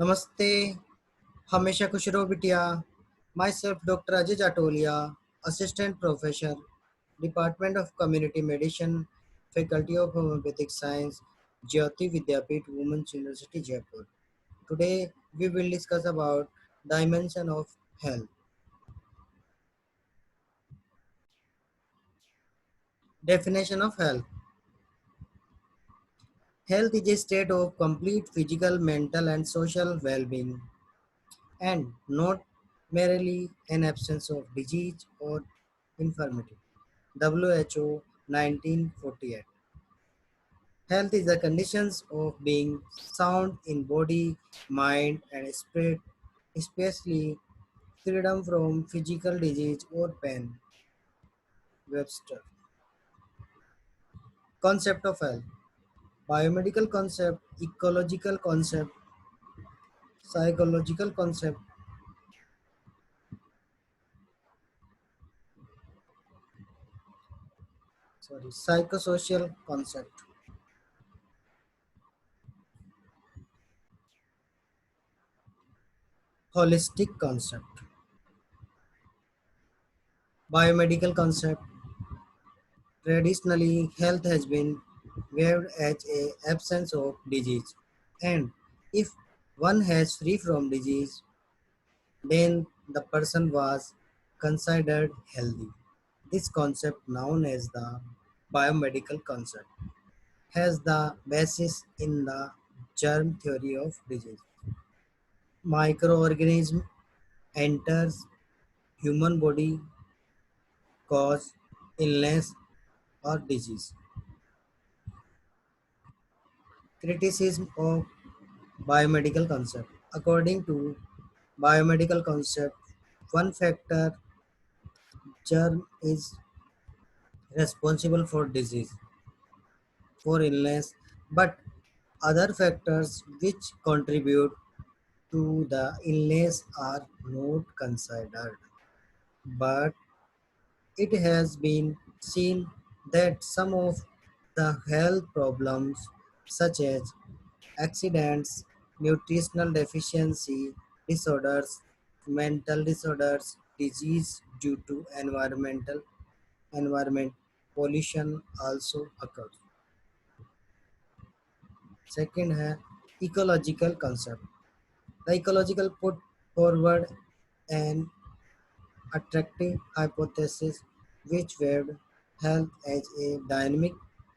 नमस्ते, हमेशा खुश रहो बिटिया। Myself doctor Ajay Jatolia, assistant professor, department of community medicine, faculty of homoeopathic science, Jyoti Vidyapeeth women's university Jaipur. Today we will discuss about dimension of health. Definition of health. Health is a state of complete physical, mental and social well-being and not merely an absence of disease or infirmity. WHO 1948. Health is the conditions of being sound in body, mind, and spirit, especially freedom from physical disease or pain. Webster. Concept of health. Biomedical concept, ecological concept, psychological concept, psychosocial concept, holistic concept, biomedical concept. Traditionally, health has been viewed as a absence of disease, and if one has free from disease, then the person was considered healthy. This concept, known as the biomedical concept, has the basis in the germ theory of disease. Microorganism enters human body, cause illness or disease. Criticism of biomedical concept. According to biomedical concept, one factor, germ, is responsible for disease, for illness, but other factors which contribute to the illness are not considered. But it has been seen that some of the health problems, such as accidents, nutritional deficiency disorders, mental disorders, disease due to environment pollution also occurs. Second है ecological concept. The ecological put forward an attractive hypothesis which viewed health as a dynamic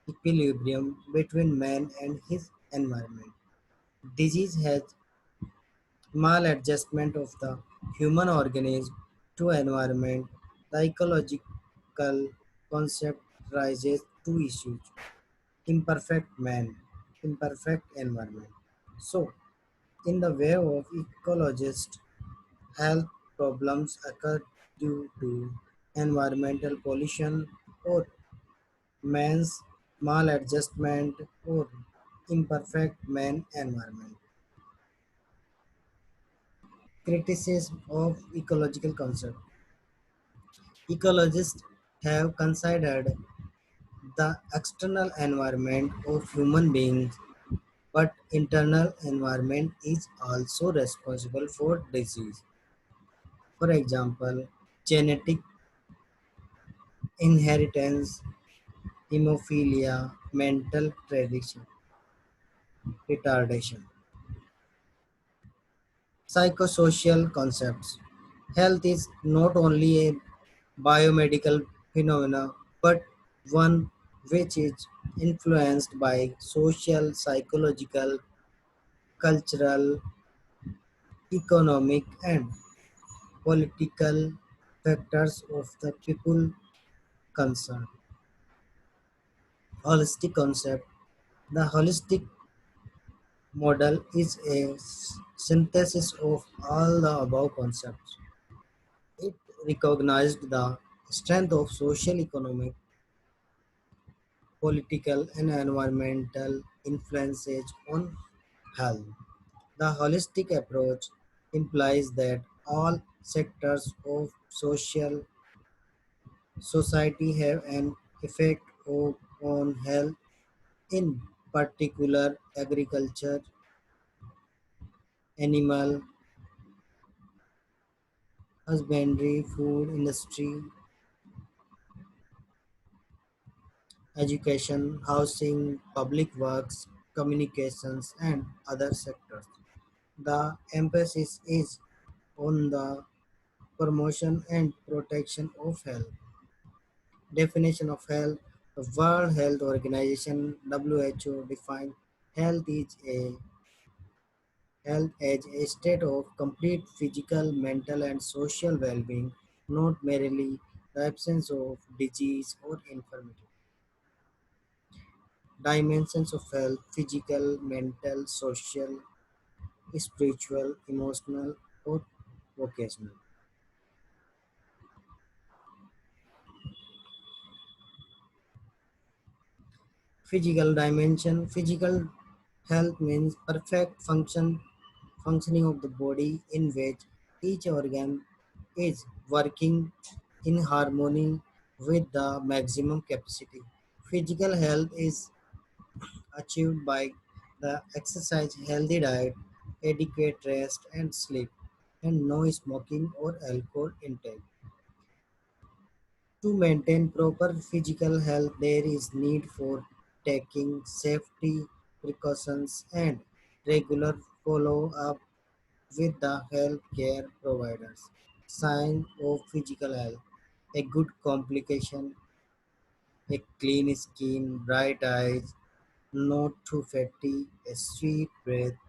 equilibrium between man and his environment. Disease has maladjustment of the human organism to environment. The ecological concept raises two issues: imperfect man, imperfect environment. So, in the view of ecologists, health problems occur due to environmental pollution or man's maladjustment or imperfect man environment. Criticism of ecological concept. Ecologists have considered the external environment of human beings, but internal environment is also responsible for disease. For example, genetic inheritance, hemophilia, mental tradition, retardation. Psychosocial concepts. Health is not only a biomedical phenomena, but one which is influenced by social, psychological, cultural, economic, and political factors of the people concerned. Holistic concept. The holistic model is a synthesis of all the above concepts. It recognized the strength of social, economic, political, and environmental influences on health. The holistic approach implies that all sectors of social society have an effect on health, in particular agriculture, animal husbandry, food industry, education, housing, public works, communications, and other sectors. The emphasis is on the promotion and protection of health. Definition of health: the World Health Organization (WHO) defines health is a health as a state of complete physical, mental, and social well-being, not merely the absence of disease or infirmity. Dimensions of health: physical, mental, social, spiritual, emotional, or vocational. Physical dimension: physical health means perfect functioning of the body in which each organ is working in harmony with the maximum capacity. Physical health is achieved by the exercise, healthy diet, adequate rest and sleep, and no smoking or alcohol intake. To maintain proper physical health, there is need for taking safety precautions and regular follow-up with the healthcare providers. Sign of physical health: a good complication, a clean skin, bright eyes, not too fatty, a sweet breath,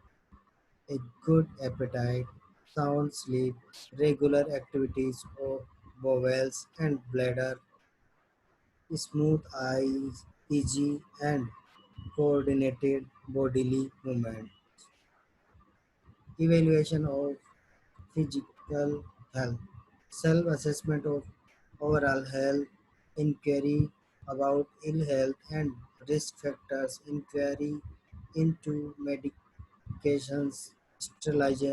a good appetite, sound sleep, regular activities of bowels and bladder, smooth eyes, easy and coordinated bodily movement. Evaluation of physical health, self assessment of overall health, inquiry about ill health and risk factors, inquiry into medications, sterilized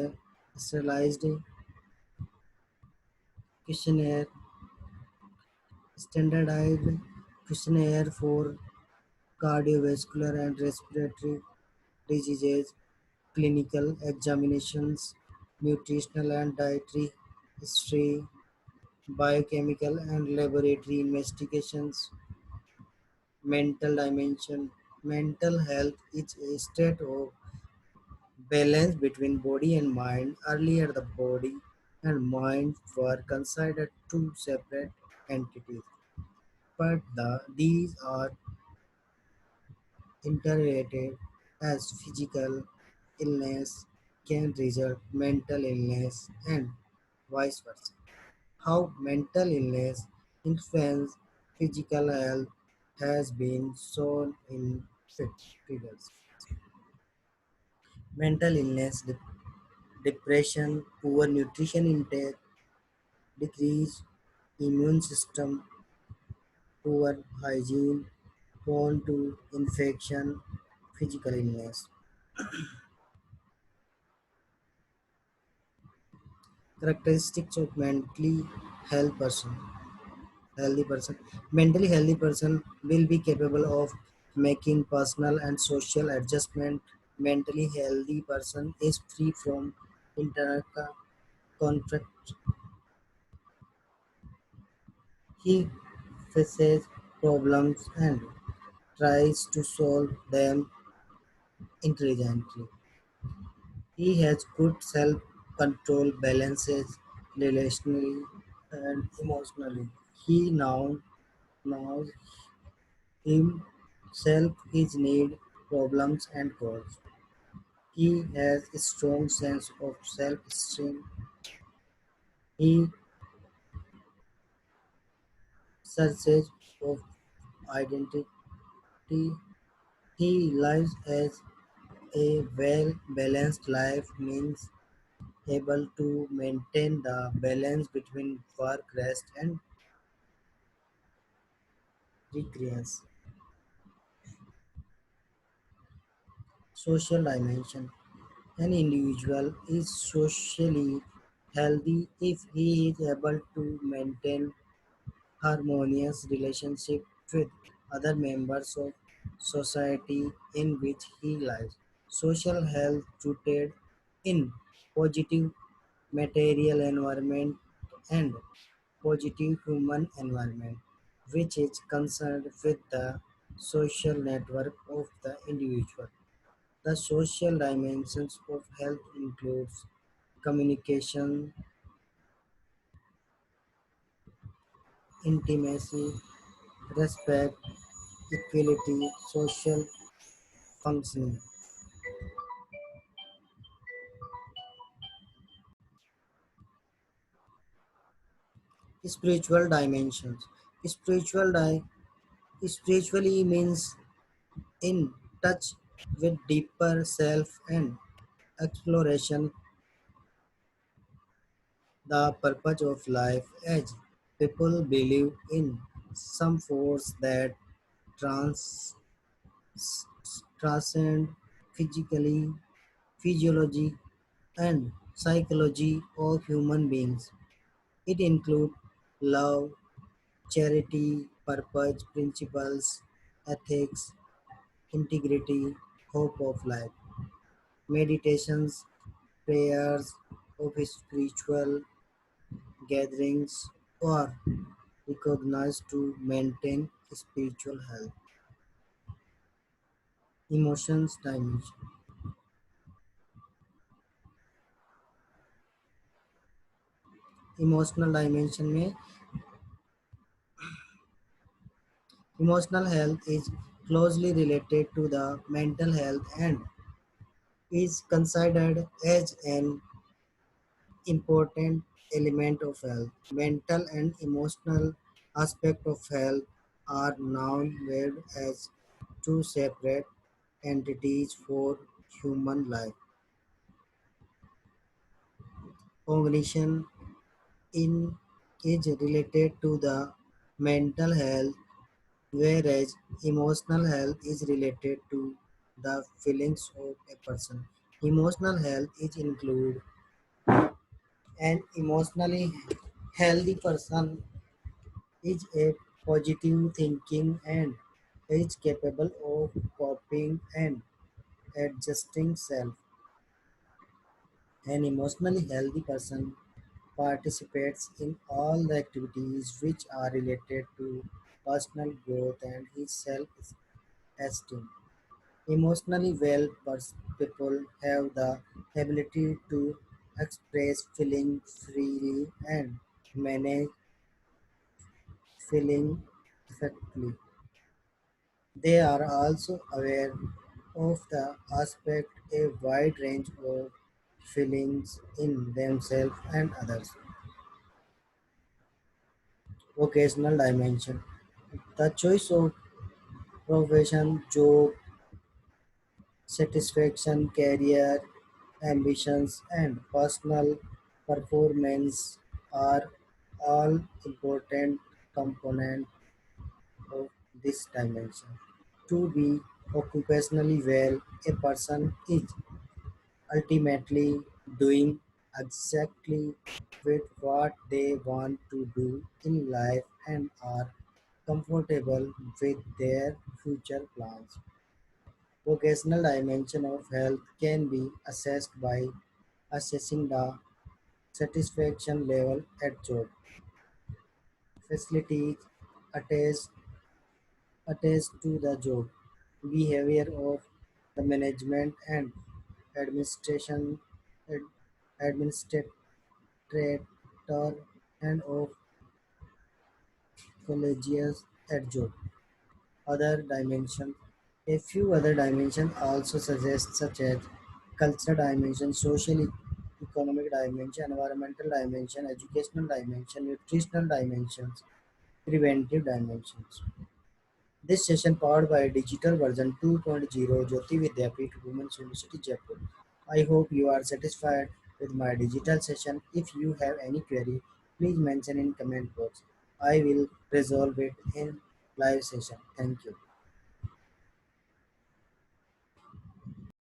questionnaire, standardized questionnaire for cardiovascular and respiratory diseases, clinical examinations, nutritional and dietary history, biochemical and laboratory investigations. Mental dimension: mental health is a state of balance between body and mind. Earlier, the body and mind were considered two separate entities, but these are interrelated as physical illness can result mental illness and vice versa. How mental illness influences physical health has been shown in figures. Mental illness, depression, poor nutrition intake, decreased immune system, poor hygiene, prone to infection, physical illness. Characteristics of mentally health person. Healthy person. Mentally healthy person will be capable of making personal and social adjustment. Mentally healthy person is free from internal conflict. He faces problems and tries to solve them intelligently. He has good self control, balances relationally and emotionally. He now knows himself, his need, problems and goals. He has a strong sense of self-esteem. He searches of identity. He lives as a well-balanced life means able to maintain the balance between work, rest, and recreation. Social dimension. An individual is socially healthy if he is able to maintain harmonious relationship with other members of society in which he lives. Social health rooted in positive material environment, and positive human environment, which is concerned with the social network of the individual. The social dimensions of health includes communication, intimacy, respect, equality, social functioning. Spiritual dimensions. Spiritual di- Spiritually means in touch with deeper self and exploration the purpose of life as people believe in some force that trans- transcend physically physiology and psychology of human beings. It includes love, charity, purpose, principles, ethics, integrity, hope of life, meditations, prayers of spiritual gatherings are recognized to maintain spiritual health. Emotions dimension. Emotional dimension में emotional health is closely related to the mental health and is considered as an important element of health. Mental and emotional aspect of health are now viewed as two separate entities for human life. Cognition in is related to the mental health, whereas emotional health is related to the feelings of a person. Emotional health is include an emotionally healthy person is a positive thinking and is capable of coping and adjusting self. An emotionally healthy person participates in all the activities which are related to personal growth and his self-esteem. Emotionally well people have the ability to express feeling freely and manage feeling effectively. They are also aware of the aspect a wide range of feelings in themselves and others. Vocational dimension. The choice of profession, job, satisfaction, career, ambitions, and personal performance are all important components of this dimension. To be occupationally well, a person is ultimately doing exactly with what they want to do in life and are comfortable with their future plans. Vocational dimension of health can be assessed by assessing the satisfaction level at job, facilities attached, attached to the job, behavior of the management and administration, ad- administrator and of collegians at job. Other dimensions. A few other dimensions also suggest such as cultural dimension, social economic dimension, environmental dimension, educational dimension, nutritional dimensions, preventive dimensions. This session powered by digital version 2.0 Jyoti Vidyapeeth Women's University Jaipur. I hope you are satisfied with my digital session. If you have any query, please mention in comment box. I will resolve it in live session. Thank you.